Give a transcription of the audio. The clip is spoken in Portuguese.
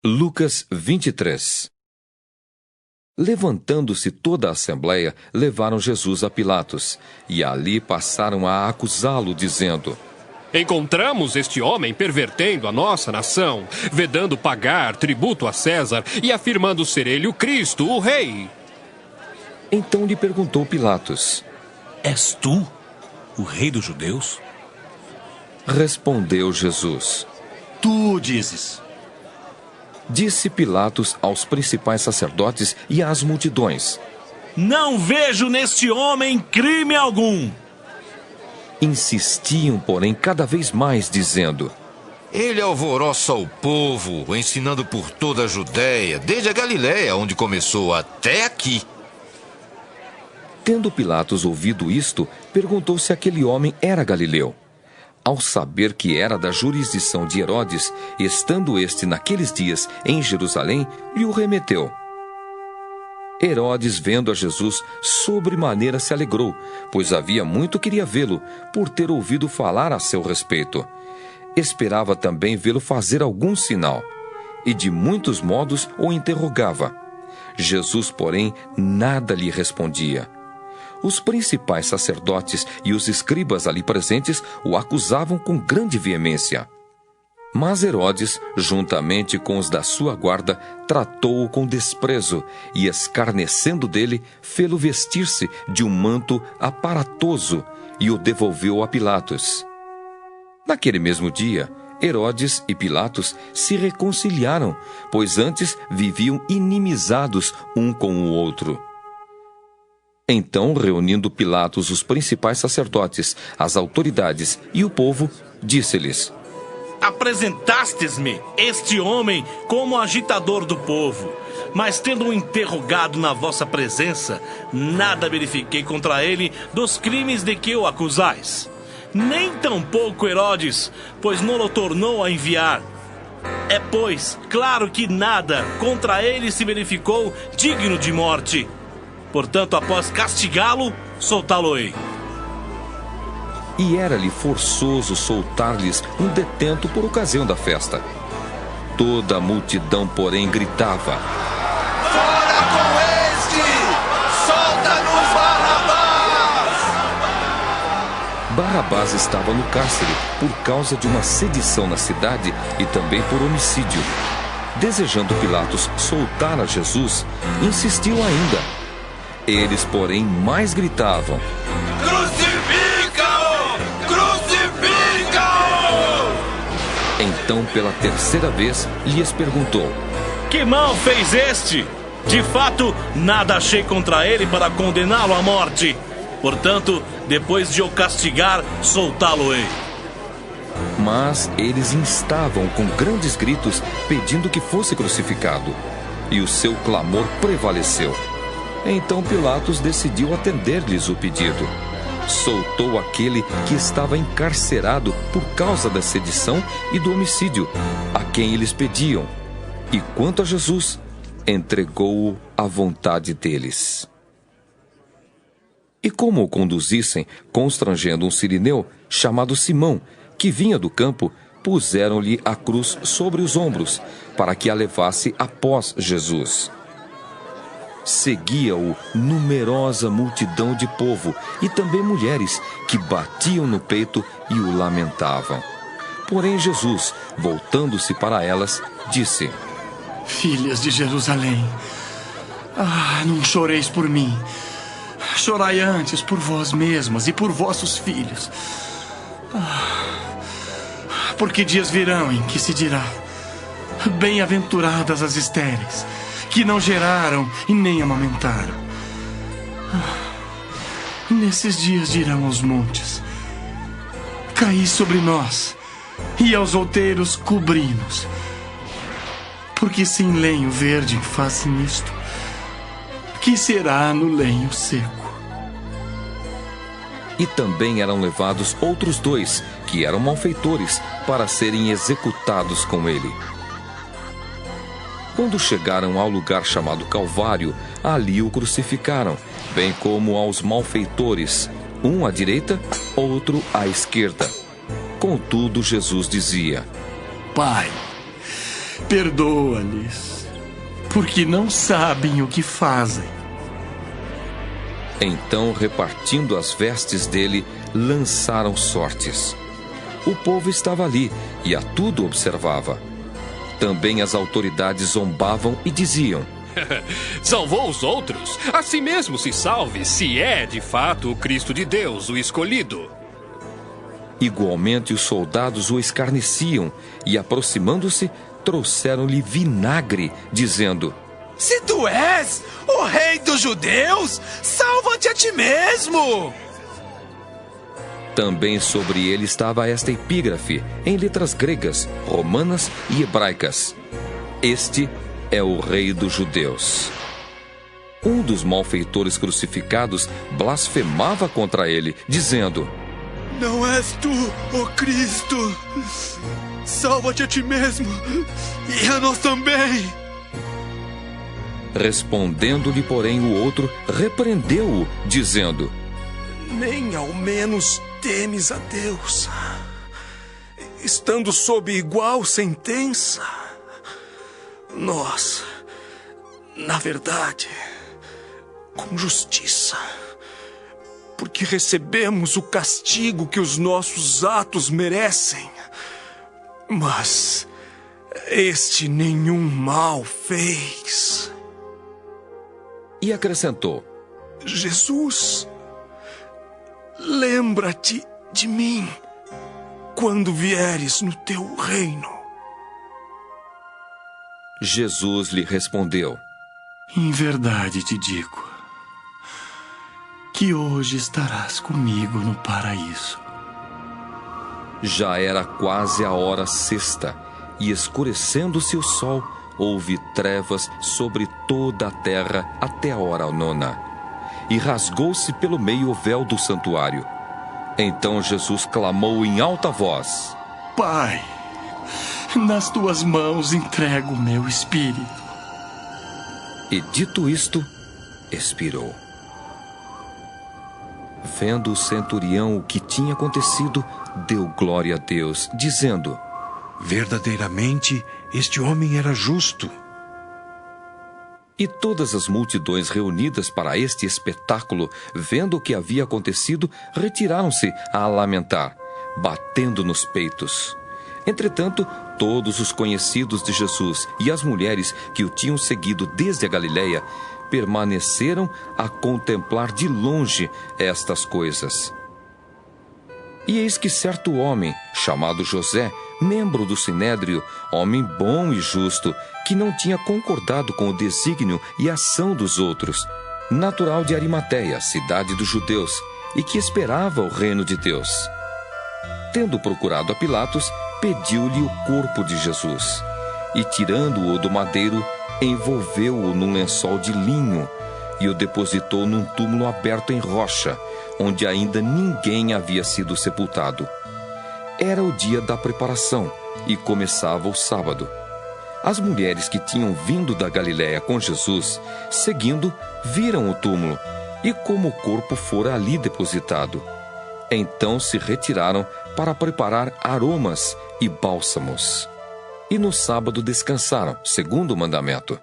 Lucas 23. Levantando-se toda a assembleia, levaram Jesus a Pilatos, e ali passaram a acusá-lo, dizendo: Encontramos este homem pervertendo a nossa nação, vedando pagar tributo a César e afirmando ser ele o Cristo, o Rei. Então lhe perguntou Pilatos: És tu o rei dos judeus? Respondeu Jesus: Tu dizes. Disse Pilatos aos principais sacerdotes e às multidões: Não vejo neste homem crime algum. Insistiam, porém, cada vez mais, dizendo: Ele alvoroça o povo, ensinando por toda a Judéia, desde a Galiléia, onde começou, até aqui. Tendo Pilatos ouvido isto, perguntou se aquele homem era galileu. Ao saber que era da jurisdição de Herodes, estando este naqueles dias em Jerusalém, lhe o remeteu. Herodes, vendo a Jesus, sobremaneira se alegrou, pois havia muito queria vê-lo, por ter ouvido falar a seu respeito. Esperava também vê-lo fazer algum sinal, e de muitos modos o interrogava. Jesus, porém, nada lhe respondia. Os principais sacerdotes e os escribas ali presentes o acusavam com grande veemência. Mas Herodes, juntamente com os da sua guarda, tratou-o com desprezo e, escarnecendo dele, fê-lo vestir-se de um manto aparatoso e o devolveu a Pilatos. Naquele mesmo dia, Herodes e Pilatos se reconciliaram, pois antes viviam inimizados um com o outro. Então, reunindo Pilatos os principais sacerdotes, as autoridades e o povo, disse-lhes: Apresentastes-me este homem como agitador do povo, mas tendo-o interrogado na vossa presença, nada verifiquei contra ele dos crimes de que o acusais. Nem tampouco Herodes, pois não o tornou a enviar. É, pois, claro que nada contra ele se verificou digno de morte. Portanto, após castigá-lo, soltá-lo-ei. E era-lhe forçoso soltar-lhes um detento por ocasião da festa. Toda a multidão, porém, gritava: Fora com este! Solta-nos Barrabás! Barrabás estava no cárcere por causa de uma sedição na cidade e também por homicídio. Desejando Pilatos soltar a Jesus, insistiu ainda. Eles, porém, mais gritavam: Crucifica-o! Crucifica-o! Então, pela terceira vez, lhes perguntou: Que mal fez este? De fato, nada achei contra ele para condená-lo à morte. Portanto, depois de o castigar, soltá-lo-ei. Mas eles instavam com grandes gritos, pedindo que fosse crucificado. E o seu clamor prevaleceu. Então Pilatos decidiu atender-lhes o pedido. Soltou aquele que estava encarcerado por causa da sedição e do homicídio, a quem eles pediam. E quanto a Jesus, entregou-o à vontade deles. E como o conduzissem, constrangendo um sirineu chamado Simão, que vinha do campo, puseram-lhe a cruz sobre os ombros, para que a levasse após Jesus. Seguia-o numerosa multidão de povo e também mulheres que batiam no peito e o lamentavam. Porém Jesus, voltando-se para elas, disse: Filhas de Jerusalém, não choreis por mim. Chorai antes por vós mesmas e por vossos filhos. Porque dias virão em que se dirá: bem-aventuradas as estéreis, que não geraram e nem amamentaram. Nesses dias dirão aos montes: caí sobre nós, e aos outeiros cobri-nos. Porque sem lenho verde fazem isto, que será no lenho seco? E também eram levados outros dois, que eram malfeitores, para serem executados com ele. Quando chegaram ao lugar chamado Calvário, ali o crucificaram, bem como aos malfeitores, um à direita, outro à esquerda. Contudo, Jesus dizia: Pai, perdoa-lhes, porque não sabem o que fazem. Então, repartindo as vestes dele, lançaram sortes. O povo estava ali e a tudo observava. Também as autoridades zombavam e diziam: Salvou os outros? Assim mesmo se salve, se é de fato o Cristo de Deus, o escolhido. Igualmente os soldados o escarneciam e, aproximando-se, trouxeram-lhe vinagre, dizendo: Se tu és o rei dos judeus, salva-te a ti mesmo! Também sobre ele estava esta epígrafe, em letras gregas, romanas e hebraicas: Este é o rei dos judeus. Um dos malfeitores crucificados blasfemava contra ele, dizendo: Não és tu, ó Cristo! Salva-te a ti mesmo e a nós também! Respondendo-lhe, porém, o outro repreendeu-o, dizendo: Nem ao menos temes a Deus, estando sob igual sentença. Nós, na verdade, com justiça, porque recebemos o castigo que os nossos atos merecem. Mas este nenhum mal fez. E acrescentou: Jesus, lembra-te de mim quando vieres no teu reino. Jesus lhe respondeu: Em verdade te digo que hoje estarás comigo no paraíso. Já era quase a hora sexta, e escurecendo-se o sol, houve trevas sobre toda a terra até a hora nona. E rasgou-se pelo meio o véu do santuário. Então Jesus clamou em alta voz: Pai, nas tuas mãos entrego o meu espírito. E dito isto, expirou. Vendo o centurião o que tinha acontecido, deu glória a Deus, dizendo: Verdadeiramente, este homem era justo. E todas as multidões reunidas para este espetáculo, vendo o que havia acontecido, retiraram-se a lamentar, batendo nos peitos. Entretanto, todos os conhecidos de Jesus e as mulheres que o tinham seguido desde a Galileia permaneceram a contemplar de longe estas coisas. E eis que certo homem, chamado José, membro do Sinédrio, homem bom e justo, que não tinha concordado com o desígnio e ação dos outros, natural de Arimateia, cidade dos judeus, e que esperava o reino de Deus, tendo procurado a Pilatos, pediu-lhe o corpo de Jesus, e tirando-o do madeiro, envolveu-o num lençol de linho e o depositou num túmulo aberto em rocha, onde ainda ninguém havia sido sepultado. Era o dia da preparação e começava o sábado. As mulheres que tinham vindo da Galiléia com Jesus, seguindo, viram o túmulo e como o corpo fora ali depositado. Então se retiraram para preparar aromas e bálsamos. E no sábado descansaram, segundo o mandamento.